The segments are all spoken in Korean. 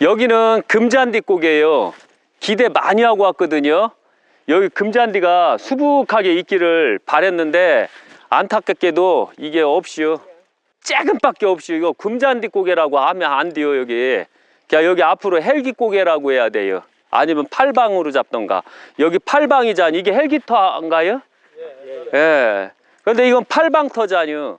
여기는 금잔디고개예요. 기대 많이 하고 왔거든요. 여기 금잔디가 수북하게 있기를 바랬는데 안타깝게도 이게 없이요. 조금밖에 없이 이거 금잔디고개라고 하면 안 돼요. 여기 그냥 여기 앞으로 헬기고개라고 해야 돼요. 아니면 팔방으로 잡던가. 여기 팔방이잖아. 이게 헬기터인가요? 예. 근데 이건 팔방터잖아요.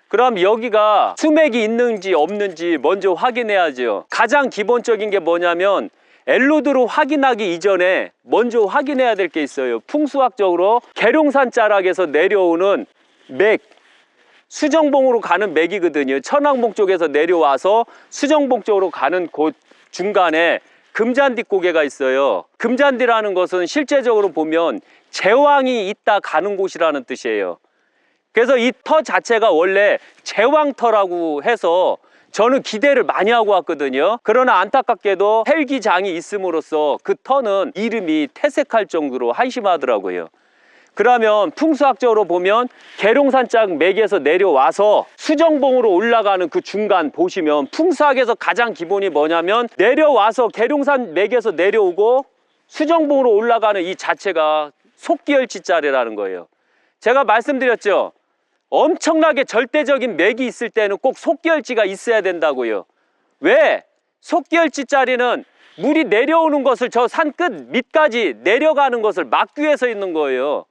그럼 여기가 수맥이 있는지 없는지 먼저 확인해야죠. 가장 기본적인 게 뭐냐면 엘로드로 확인하기 이전에 먼저 확인해야 될 게 있어요. 풍수학적으로 계룡산 자락에서 내려오는 맥, 수정봉으로 가는 맥이거든요. 천왕봉 쪽에서 내려와서 수정봉 쪽으로 가는 곳 중간에 금잔디고개가 있어요. 금잔디라는 것은 실제적으로 보면 제왕이 있다 가는 곳이라는 뜻이에요. 그래서 이 터 자체가 원래 제왕터라고 해서 저는 기대를 많이 하고 왔거든요. 그러나 안타깝게도 헬기장이 있음으로써 그 터는 이름이 퇴색할 정도로 한심하더라고요. 그러면 풍수학적으로 보면 계룡산짝 맥에서 내려와서 수정봉으로 올라가는 그 중간 보시면 풍수학에서 가장 기본이 뭐냐면 내려와서 계룡산 맥에서 내려오고 수정봉으로 올라가는 이 자체가 속기열지자리라는 거예요. 제가 말씀드렸죠. 엄청나게 절대적인 맥이 있을 때는 꼭 속기열지가 있어야 된다고요. 왜? 속기열지 자리는 물이 내려오는 것을 저 산 끝 밑까지 내려가는 것을 막기 위해서 있는 거예요.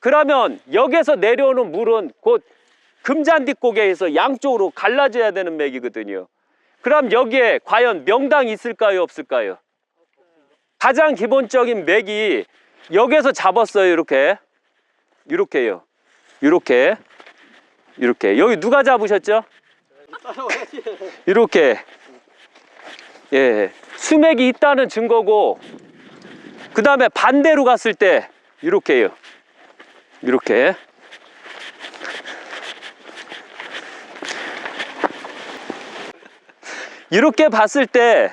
그러면 여기서 내려오는 물은 곧 금잔디고개에서 양쪽으로 갈라져야 되는 맥이거든요. 그럼 여기에 과연 명당이 있을까요? 없을까요? 가장 기본적인 맥이 여기서 잡았어요. 이렇게요. 이렇게 여기 누가 잡으셨죠? 이렇게 예, 수맥이 있다는 증거고, 그 다음에 반대로 갔을 때 이렇게요. 이렇게 봤을 때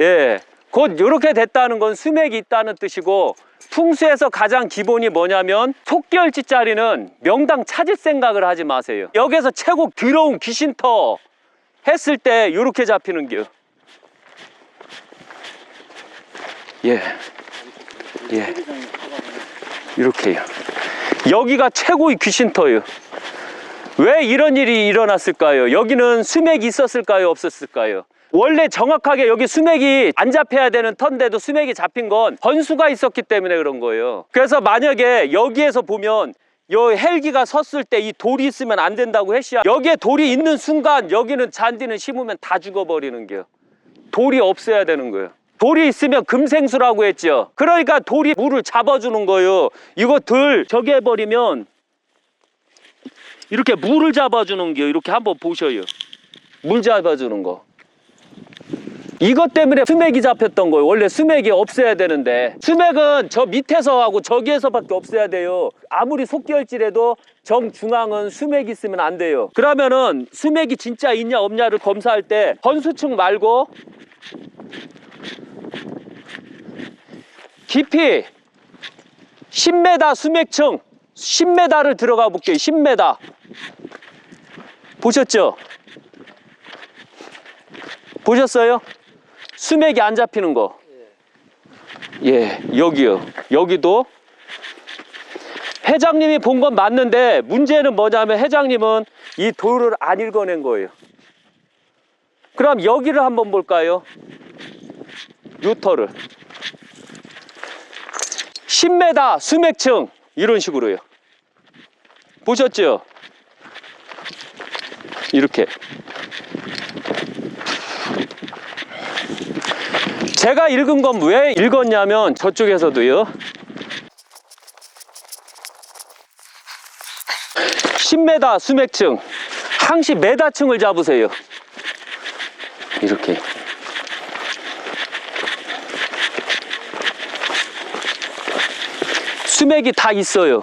예, 곧 이렇게 됐다는 건 수맥이 있다는 뜻이고, 풍수에서 가장 기본이 뭐냐면 속기열지 자리는 명당 찾을 생각을 하지 마세요. 여기서 최고 더러운 귀신터 했을 때 이렇게 잡히는 게요. 예, 이렇게요. 여기가 최고의 귀신터예요. 왜 이런 일이 일어났을까요? 여기는 수맥이 있었을까요? 없었을까요? 원래 정확하게 여기 수맥이 안 잡혀야 되는 터인데도 수맥이 잡힌 건 번수가 있었기 때문에 그런 거예요. 그래서 만약에 여기에서 보면 요 헬기가 섰을 때 이 돌이 있으면 안 된다고 했시야. 여기에 돌이 있는 순간 여기는 잔디는 심으면 다 죽어버리는 거예요. 돌이 없어야 되는 거예요. 돌이 있으면 금생수라고 했죠. 그러니까 돌이 물을 잡아주는 거예요. 이거 저기 해버리면 이렇게 물을 잡아주는 거예요. 이렇게 한번 보셔요. 물 잡아주는 거. 이것 때문에 수맥이 잡혔던 거예요. 원래 수맥이 없어야 되는데, 수맥은 저 밑에서 하고 저기에서밖에 없어야 돼요. 아무리 속기열지라도 정중앙은 수맥이 있으면 안 돼요. 그러면은 수맥이 진짜 있냐 없냐를 검사할 때 번수층 말고 깊이 10m 수맥층 10m를 들어가 볼게요. 10m 보셨죠? 보셨어요? 수맥이 안 잡히는 거. 예, 여기요. 여기도 회장님이 본 건 맞는데 문제는 뭐냐면 회장님은 이 돌을 안 읽어낸 거예요. 그럼 여기를 한번 볼까요? 요터를 10m 수맥층 이런 식으로요. 보셨죠? 이렇게. 제가 읽은 건 왜 읽었냐면 저쪽에서도요. 10m 수맥층, 항시 메다층을 잡으세요. 이렇게. 수맥이 다 있어요.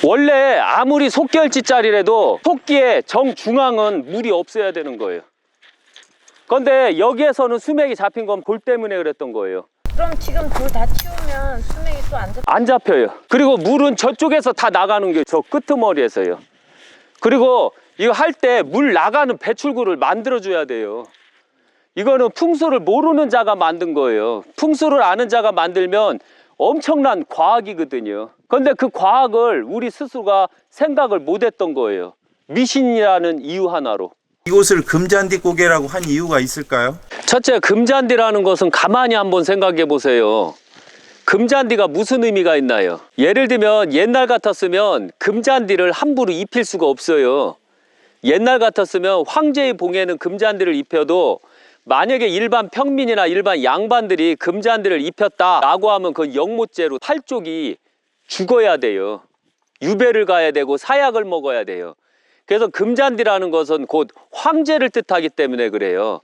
원래 아무리 속기열지짜리라도 속기의 정중앙은 물이 없어야 되는 거예요. 근데 여기에서는 수맥이 잡힌 건 골 때문에 그랬던 거예요. 그럼 지금 돌 다 치우면 수맥이 또 안 잡혀? 안 잡혀요. 그리고 물은 저쪽에서 다 나가는 게 저 끄트머리에서요. 그리고 이거 할 때 물 나가는 배출구를 만들어 줘야 돼요. 이거는 풍수를 모르는 자가 만든 거예요. 풍수를 아는 자가 만들면 엄청난 과학이거든요. 근데 그 과학을 우리 스스로가 생각을 못 했던 거예요. 미신이라는 이유 하나로. 이곳을 금잔디 고개라고 한 이유가 있을까요? 첫째, 금잔디라는 것은 가만히 한번 생각해 보세요. 금잔디가 무슨 의미가 있나요? 예를 들면 옛날 같았으면 금잔디를 함부로 입힐 수가 없어요. 옛날 같았으면 황제의 봉에는 금잔디를 입혀도 만약에 일반 평민이나 일반 양반들이 금잔디를 입혔다라고 하면 그 영모죄로 팔족이 죽어야 돼요. 유배를 가야 되고 사약을 먹어야 돼요. 그래서 금잔디라는 것은 곧 황제를 뜻하기 때문에 그래요.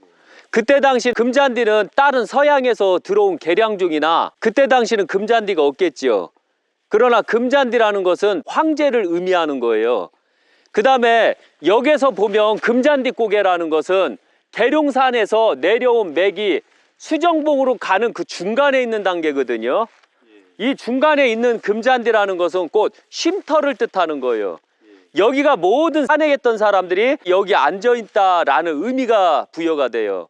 그때 당시 금잔디는 다른 서양에서 들어온 계량종이나 그때 당시는 금잔디가 없겠지요. 그러나 금잔디라는 것은 황제를 의미하는 거예요. 그 다음에 여기서 보면 금잔디 고개라는 것은 계룡산에서 내려온 맥이 수정봉으로 가는 그 중간에 있는 단계거든요. 이 중간에 있는 금잔디라는 것은 곧 쉼터를 뜻하는 거예요. 여기가 모든 산에 있던 사람들이 여기 앉아있다라는 의미가 부여가 돼요.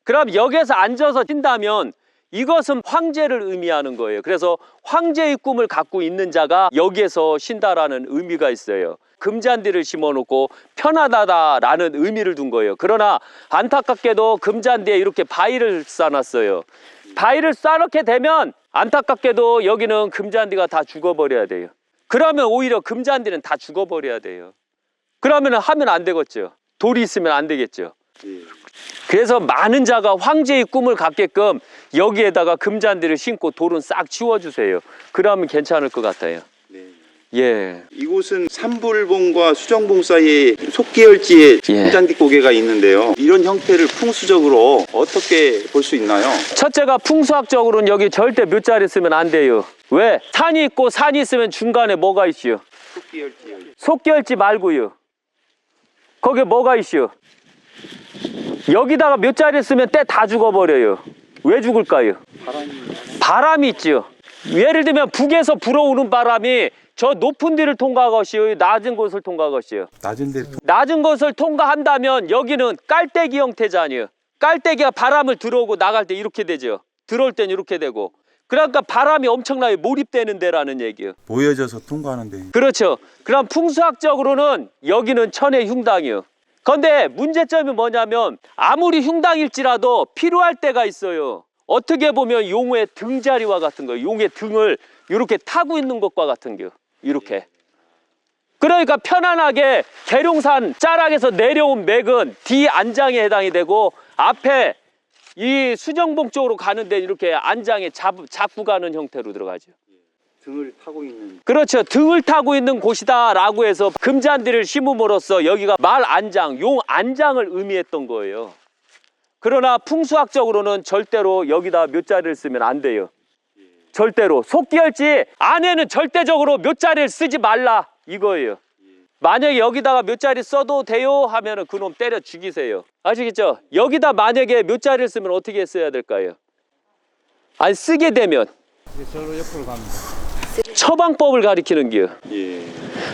그럼 여기에서 앉아서 쉰다면 이것은 황제를 의미하는 거예요. 그래서 황제의 꿈을 갖고 있는 자가 여기에서 쉰다라는 의미가 있어요. 금잔디를 심어놓고 편하다라는 의미를 둔 거예요. 그러나 안타깝게도 금잔디에 이렇게 바위를 쌓아놨어요. 바위를 쌓아놓게 되면 안타깝게도 여기는 금잔디가 다 죽어버려야 돼요. 그러면 오히려 금잔디는 다 죽어버려야 돼요. 그러면 하면 안 되겠죠. 돌이 있으면 안 되겠죠. 그래서 많은 자가 황제의 꿈을 갖게끔 여기에다가 금잔디를 심고 돌은 싹 치워주세요. 그러면 괜찮을 것 같아요. 네. 예. 이곳은 산불봉과 수정봉 사이에 속계열지에 금잔디 고개가 있는데요. 이런 형태를 풍수적으로 어떻게 볼 수 있나요? 첫째가 풍수학적으로는 여기 절대 묘자리 쓰면 안 돼요. 왜? 산이 있고 산이 있으면 중간에 뭐가 있어요? 속계열지요. 속결지 말고요. 거기에 뭐가 있어요? 여기다가 묘자리 쓰면 때 다 죽어버려요. 왜 죽을까요? 바람이 있죠. 예를 들면 북에서 불어오는 바람이 저 높은 데를 통과하것이요, 낮은 곳을 통과하것이요. 낮은 곳을 통과한다면 여기는 깔때기 형태잖아요. 깔때기가 바람을 들어오고 나갈 때 이렇게 되죠. 들어올 땐 이렇게 되고. 그러니까 바람이 엄청나게 몰입되는 데라는 얘기예요. 모여져서 통과하는데. 그렇죠. 그럼 풍수학적으로는 여기는 천의 흉당이요. 그런데 문제점이 뭐냐면 아무리 흉당일지라도 필요할 때가 있어요. 어떻게 보면 용의 등자리와 같은 거예요. 용의 등을 이렇게 타고 있는 것과 같은 거예요. 이렇게. 그러니까 편안하게 계룡산 자락에서 내려온 맥은 뒤 안장에 해당이 되고 앞에 이 수정봉 쪽으로 가는 데 이렇게 안장에 잡고 가는 형태로 들어가죠. 등을 타고 있는. 그렇죠. 등을 타고 있는 곳이다 라고 해서 금잔디를 심음으로써 여기가 말 안장, 용 안장을 의미했던 거예요. 그러나 풍수학적으로는 절대로 여기다 묘자리를 쓰면 안 돼요. 절대로. 속기열지 안에는 절대적으로 묘자리를 쓰지 말라 이거예요. 만약에 여기다가 묘자리 써도 돼요 하면은 그놈 때려 죽이세요. 아시겠죠? 여기다 만약에 묘자리를 쓰면 어떻게 써야 될까요? 아니 쓰게 되면 저로 옆으로 갑니다. 처방법을 가리키는 게요. 예.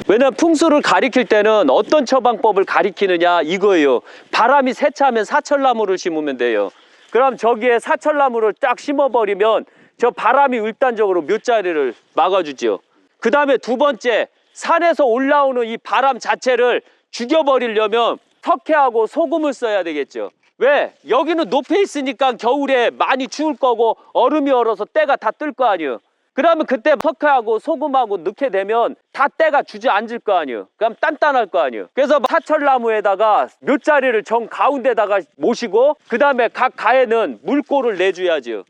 왜냐면 풍수를 가리킬 때는 어떤 처방법을 가리키느냐 이거예요. 바람이 세차하면 사철나무를 심으면 돼요. 그럼 저기에 사철나무를 딱 심어버리면 저 바람이 일단적으로 묘자리를 막아주죠. 그 다음에 두 번째, 산에서 올라오는 이 바람 자체를 죽여버리려면 석회하고 소금을 써야 되겠죠. 왜? 여기는 높에 있으니까 겨울에 많이 추울 거고 얼음이 얼어서 때가 다 뜰 거 아니에요. 그러면 그때 석회하고 소금하고 넣게 되면 다 때가 주저앉을 거 아니에요. 그럼 단단할 거 아니에요. 그래서 사철나무에다가 묘자리를 정 가운데다가 모시고 그 다음에 각 가에는 물꼬를 내줘야죠.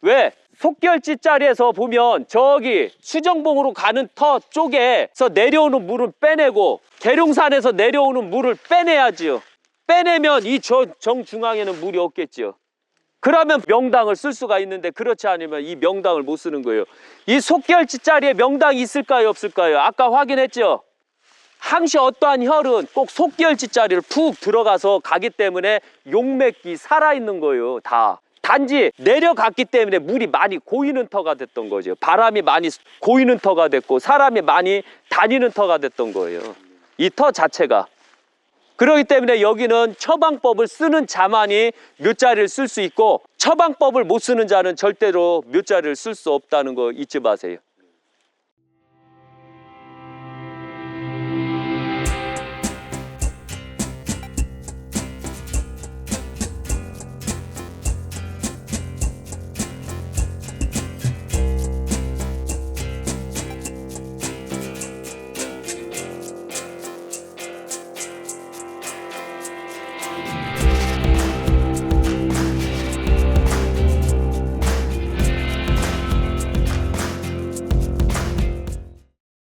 왜? 속결지 자리에서 보면 저기 수정봉으로 가는 터 쪽에서 내려오는 물을 빼내고 계룡산에서 내려오는 물을 빼내야지요. 빼내면 이 정중앙에는 물이 없겠죠. 그러면 명당을 쓸 수가 있는데 그렇지 않으면 이 명당을 못 쓰는 거예요. 이 속결지 자리에 명당이 있을까요 없을까요? 아까 확인했죠? 항시 어떠한 혈은 꼭 속기혈지 자리를 푹 들어가서 가기 때문에 용맥이 살아있는 거예요. 다. 단지 내려갔기 때문에 물이 많이 고이는 터가 됐던 거죠. 바람이 많이 고이는 터가 됐고 사람이 많이 다니는 터가 됐던 거예요. 이 터 자체가. 그렇기 때문에 여기는 처방법을 쓰는 자만이 묘자리를 쓸 수 있고 처방법을 못 쓰는 자는 절대로 묘자리를 쓸 수 없다는 거 잊지 마세요.